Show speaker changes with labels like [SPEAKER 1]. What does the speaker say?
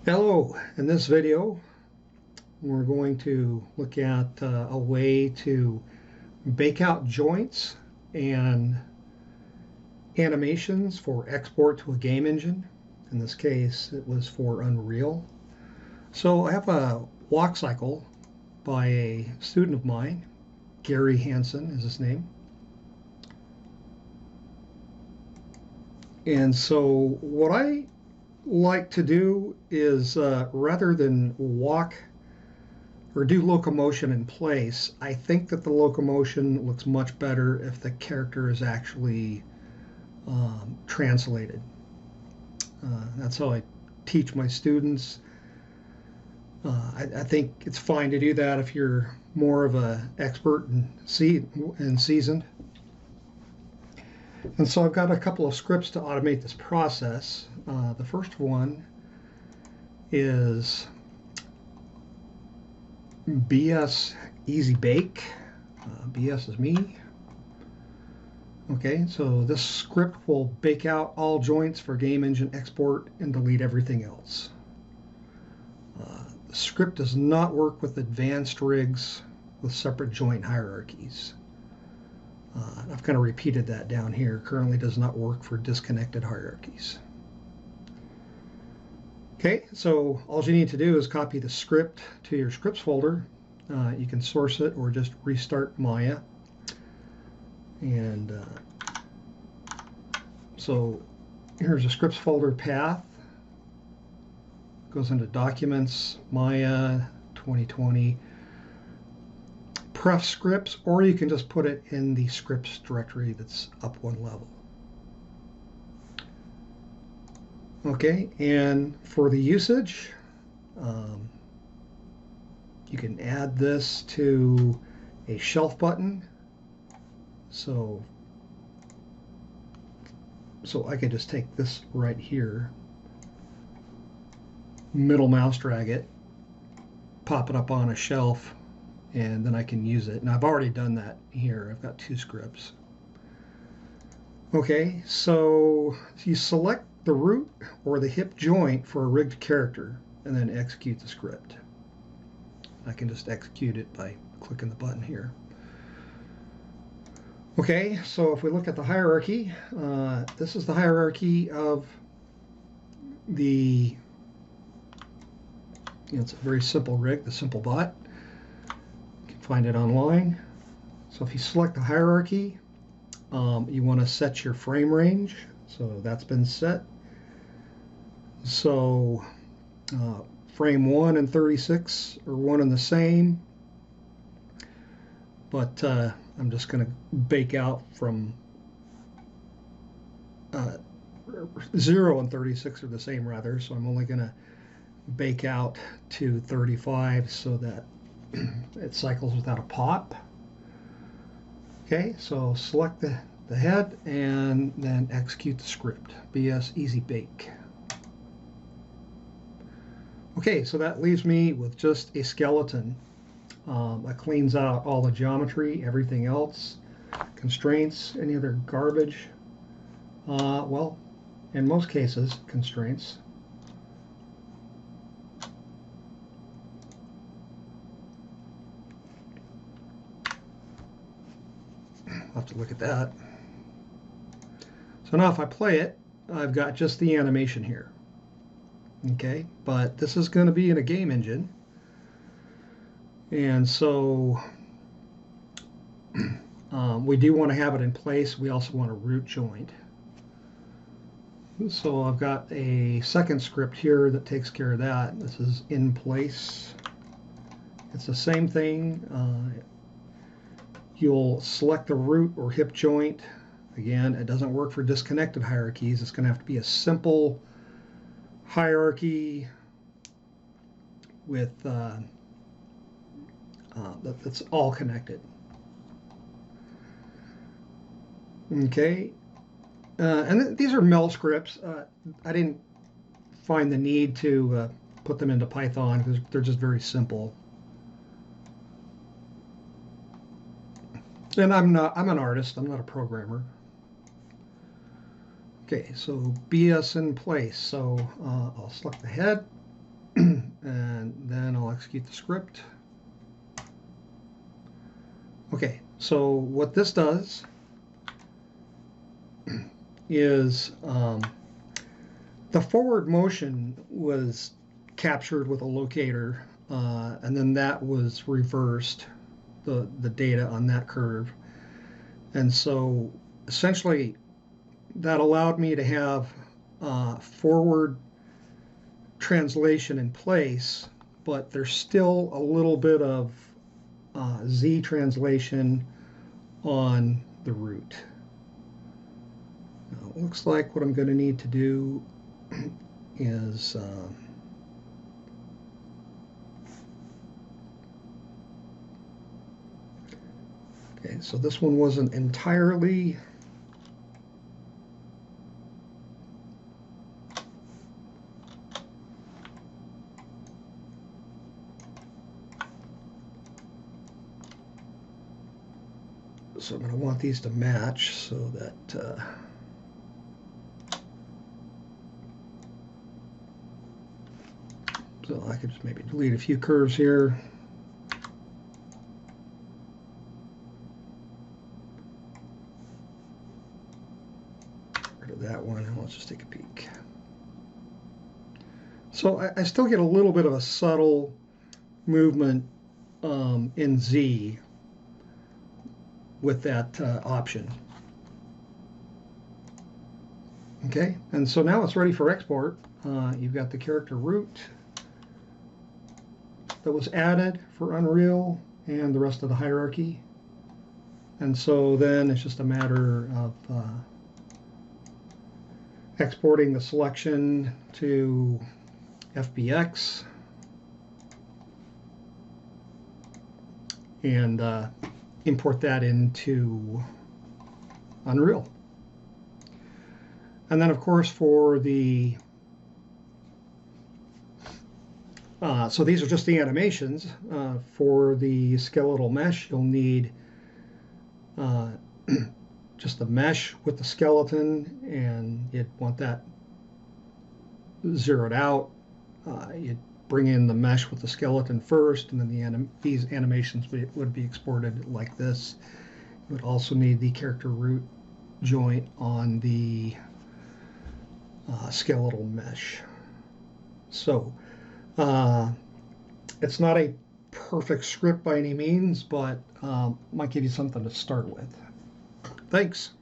[SPEAKER 1] Hello, in this video we're going to look at a way to bake out joints and animations for export to a game engine. In this case it was for Unreal. So I have a walk cycle by a student of mine, Gary Hansen is his name. And so what I like to do is rather than walk or do locomotion in place, I think that the locomotion looks much better if the character is actually translated. That's how I teach my students. I think it's fine to do that if you're more of an expert and seasoned. And so I've got a couple of scripts to automate this process. The first one is bsEZBake. BS is me. Okay, so this script will bake out all joints for game engine export and delete everything else. The script does not work with advanced rigs with separate joint hierarchies. I've kind of repeated that down here. Currently does not work for disconnected hierarchies. Okay, so all you need to do is copy the script to your scripts folder. You can source it or just restart Maya. And so here's a scripts folder path. Goes into Documents, Maya 2020. Pref scripts, or you can just put it in the scripts directory that's up one level. Okay, and for the usage, you can add this to a shelf button. So I could just take this right here, middle mouse drag it, pop it up on a shelf, and then I can use it. And I've already done that here. I've got two scripts. Okay, so you select the root or the hip joint for a rigged character and then execute the script. I can just execute it by clicking the button here. Okay, so if we look at the hierarchy, this is the hierarchy of the, it's a very simple rig, the simple bot. Find it online. So if you select the hierarchy, you want to set your frame range. So that's been set. So frame 1 and 36 are one and the same, but I'm just going to bake out from 0 and 36 are the same rather, so I'm only going to bake out to 35 so that it cycles without a pop. Okay, so select the head and then execute the script, bsEZBake. Okay, so that leaves me with just a skeleton. That cleans out all the geometry, everything else, constraints, any other garbage. Well, in most cases, constraints. I'll have to look at that. So now if I play it, I've got just the animation here. Okay, but this is going to be in a game engine. And so we do want to have it in place. We also want a root joint. So I've got a second script here that takes care of that. This is in place. It's the same thing. You'll select the root or hip joint. Again, it doesn't work for disconnected hierarchies. It's going to have to be a simple hierarchy with that's all connected. Okay, and these are mel scripts. I didn't find the need to put them into Python because they're just very simple. And I'm an artist, I'm not a programmer. Okay, so bsInPlace. So I'll select the head, and then I'll execute the script. Okay, so what this does is the forward motion was captured with a locator, and then that was reversed, the data on that curve. And so essentially that allowed me to have forward translation in place, but there's still a little bit of Z translation on the root. Now, it looks like what I'm going to need to do is okay, so this one wasn't entirely so I'm going to want these to match so that so I could just maybe delete a few curves here. Rid of that one, and let's just take a peek. So I still get a little bit of a subtle movement in Z with that option. Okay, and so now it's ready for export. You've got the character root that was added for Unreal and the rest of the hierarchy. And so then it's just a matter of exporting the selection to FBX and import that into Unreal. And then, of course, for the so these are just the animations. For the skeletal mesh, you'll need just the mesh with the skeleton, and you'd want that zeroed out. You'd bring in the mesh with the skeleton first, and then these animations would be exported like this. You would also need the character root joint on the skeletal mesh. So it's not a perfect script by any means, but might give you something to start with. Thanks.